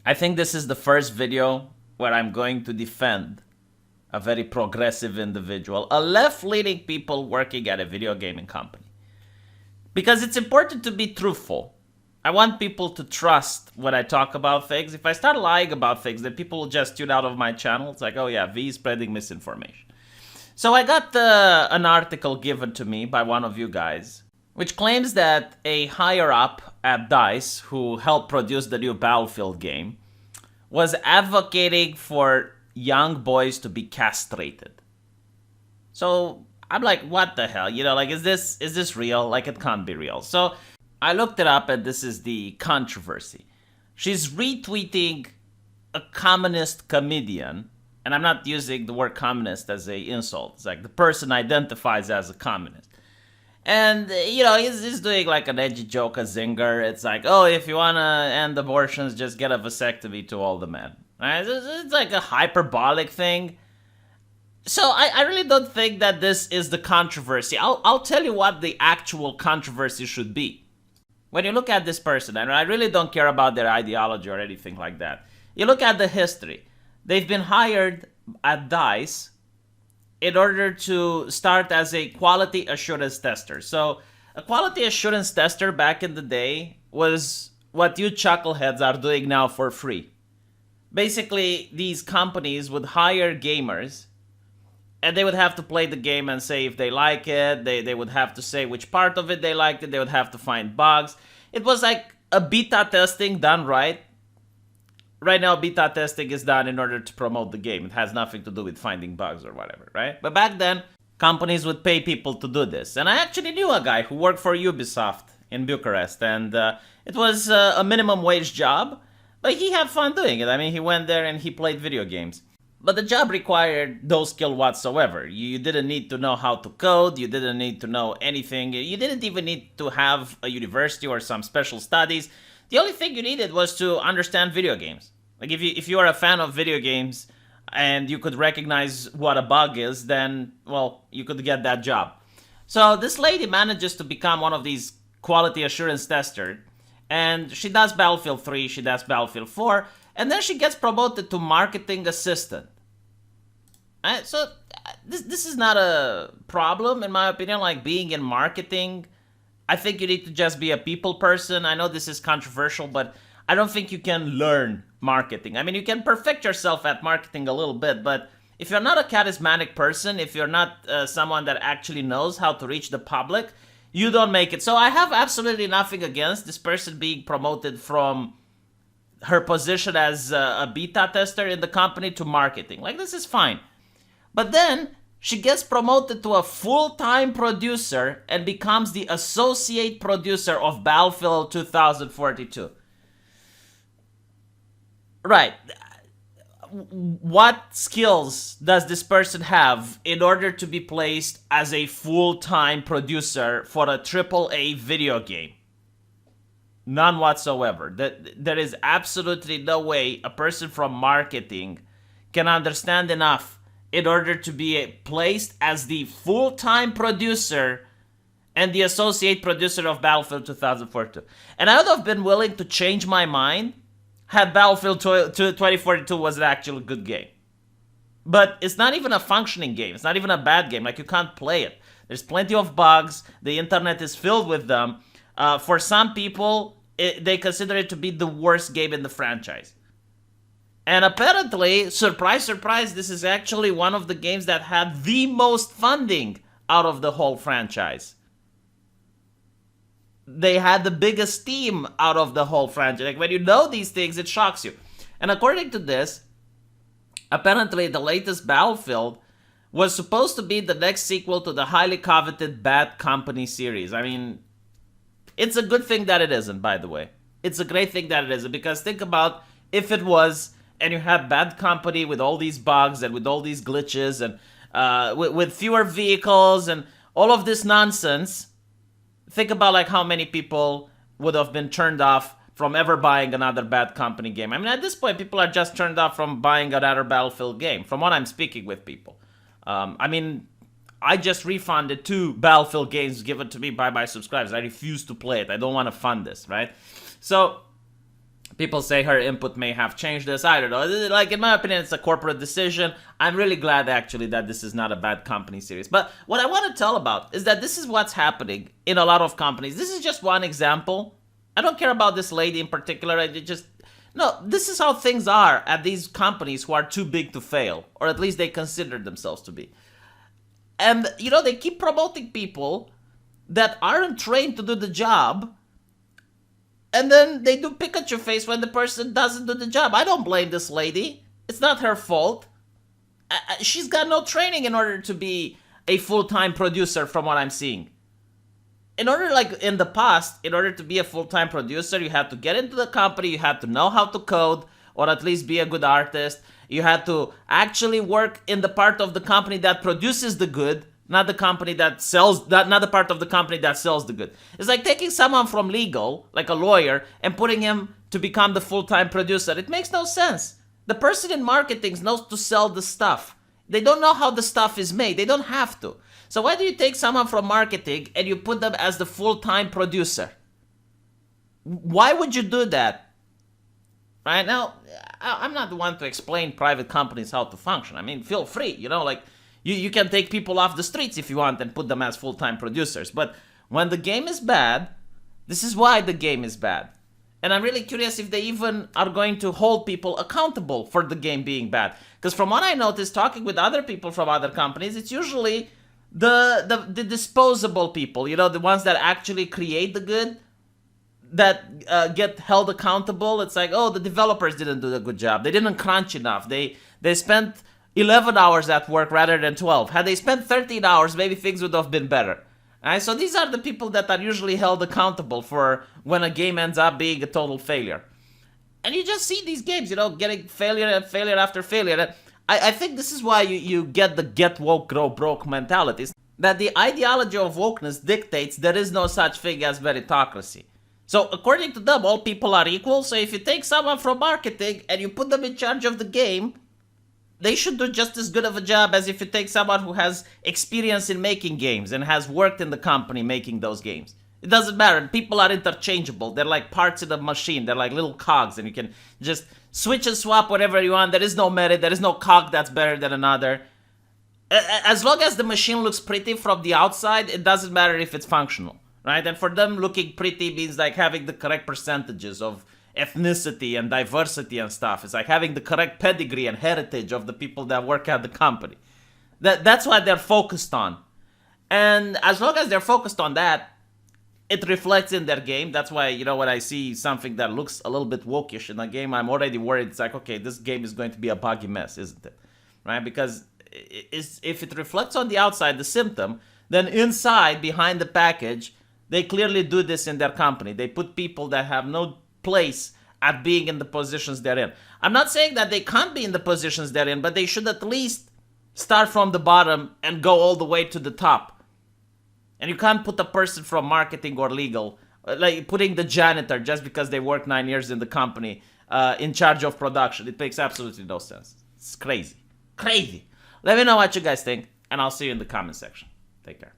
I think this is the first video where I'm going to defend a very progressive individual, a left-leaning people working at a video gaming company. Because it's important to be truthful. I want people to trust when I talk about things. If I start lying about things, then people will just tune out of my channel. It's like, oh yeah, V is spreading misinformation. So I got an article given to me by one of you guys, which claims that a higher up at DICE, who helped produce the new Battlefield game, was advocating for young boys to be castrated. So I'm like, what the hell? You know, like, is this real? Like, it can't be real. So I looked it up, and this is the controversy. She's retweeting a communist comedian, and I'm not using the word communist as an insult. It's like the person identifies as a communist. And, you know, he's doing like an edgy joke, a zinger. It's like, oh, if you want to end abortions, just get a vasectomy to all the men. Right? It's like a hyperbolic thing. So I really don't think that this is the controversy. I'll tell you what the actual controversy should be. When you look at this person, and I really don't care about their ideology or anything like that. You look at the history. They've been hired at DICE in order to start as a quality assurance tester. So a quality assurance tester back in the day was what you chuckleheads are doing now for free. Basically, these companies would hire gamers, and they would have to play the game and say if they like it. They would have to say which part of it they liked it. They would have to find bugs. It was like a beta testing done right. Right now, beta testing is done in order to promote the game. It has nothing to do with finding bugs or whatever, right? But back then, companies would pay people to do this. And I actually knew a guy who worked for Ubisoft in Bucharest. And it was a minimum wage job, but he had fun doing it. I mean, he went there and he played video games. But the job required no skill whatsoever. You didn't need to know how to code. You didn't need to know anything. You didn't even need to have a university or some special studies. The only thing you needed was to understand video games. Like if you are a fan of video games and you could recognize what a bug is, then, well, you could get that job. So this lady manages to become one of these quality assurance testers. And she does Battlefield 3, she does Battlefield 4, and then she gets promoted to marketing assistant. So this is not a problem, in my opinion, like being in marketing. I think you need to just be a people person. I know this is controversial, but I don't think you can learn marketing. I mean, you can perfect yourself at marketing a little bit, but if you're not a charismatic person, if you're not someone that actually knows how to reach the public, you don't make it. So I have absolutely nothing against this person being promoted from her position as a beta tester in the company to marketing. Like, this is fine. But then she gets promoted to a full-time producer and becomes the associate producer of Battlefield 2042. Right. What skills does this person have in order to be placed as a full-time producer for a AAA video game? None whatsoever. There is absolutely no way a person from marketing can understand enough in order to be placed as the full-time producer and the associate producer of Battlefield 2042. And I would have been willing to change my mind had Battlefield 2042 was an actual good game. But it's not even a functioning game. It's not even a bad game. Like, you can't play it. There's plenty of bugs. The internet is filled with them. For some people, they consider it to be the worst game in the franchise. And apparently, surprise, surprise, this is actually one of the games that had the most funding out of the whole franchise. They had the biggest team out of the whole franchise. Like, when you know these things, it shocks you. And according to this, apparently the latest Battlefield was supposed to be the next sequel to the highly coveted Bad Company series. I mean, it's a good thing that it isn't, by the way. It's a great thing that it isn't, because think about if it was, and you had Bad Company with all these bugs and with all these glitches and with fewer vehicles and all of this nonsense. Think about like how many people would have been turned off from ever buying another Bad Company game. I mean, at this point, people are just turned off from buying another Battlefield game, from what I'm speaking with people. I mean, I just refunded 2 Battlefield games given to me by my subscribers. I refuse to play it. I don't want to fund this, right? So People say her input may have changed this. I don't know. Like, in my opinion, it's a corporate decision. I'm really glad, actually, that this is not a bad company series. But what I want to tell about is that this is what's happening in a lot of companies. This is just one example. I don't care about this lady in particular. No, this is how things are at these companies who are too big to fail. Or at least they consider themselves to be. And, they keep promoting people that aren't trained to do the job. And then they do Pikachu face when the person doesn't do the job. I don't blame this lady. It's not her fault. She's got no training in order to be a full-time producer from what I'm seeing. In the past, in order to be a full-time producer, you had to get into the company, you had to know how to code, or at least be a good artist. You had to actually work in the part of the company that produces the good, not the company that sells, not the part of the company that sells the good. It's like taking someone from legal, like a lawyer, and putting him to become the full-time producer. It makes no sense. The person in marketing knows to sell the stuff. They don't know how the stuff is made. They don't have to. So why do you take someone from marketing and you put them as the full-time producer? Why would you do that? Right now, I'm not the one to explain private companies how to function. I mean, feel free, You can take people off the streets if you want and put them as full-time producers. But when the game is bad, this is why the game is bad. And I'm really curious if they even are going to hold people accountable for the game being bad. Because from what I noticed, talking with other people from other companies, it's usually the disposable people, the ones that actually create the good, that get held accountable. It's like, oh, the developers didn't do a good job. They didn't crunch enough. They spent 11 hours at work rather than 12. Had they spent 13 hours, maybe things would have been better. Right? So these are the people that are usually held accountable for when a game ends up being a total failure. And you just see these games, getting failure and failure after failure. I think this is why you get the get woke, grow broke mentalities. That the ideology of wokeness dictates there is no such thing as meritocracy. So according to them, all people are equal. So if you take someone from marketing and you put them in charge of the game, they should do just as good of a job as if you take someone who has experience in making games and has worked in the company making those games. It doesn't matter. People are interchangeable. They're like parts in a machine. They're like little cogs, and you can just switch and swap whatever you want. There is no merit. There is no cog that's better than another. As long as the machine looks pretty from the outside, it doesn't matter if it's functional, right? And for them, looking pretty means like having the correct percentages of ethnicity and diversity and stuff. It's like having the correct pedigree and heritage of the people that work at the company. That's what they're focused on. And as long as they're focused on that, it reflects in their game. That's why, when I see something that looks a little bit wokish in a game, I'm already worried. It's like, okay, this game is going to be a buggy mess, isn't it? Right? Because if it reflects on the outside, the symptom, then inside, behind the package, they clearly do this in their company. They put people that have no place at being in the positions they're in. I'm not saying that they can't be in the positions they're in, but they should at least start from the bottom and go all the way to the top. And you can't put a person from marketing or legal, like putting the janitor just because they worked 9 years in the company in charge of production. It makes absolutely no sense. It's crazy. Crazy. Let me know what you guys think, and I'll see you in the comment section. Take care.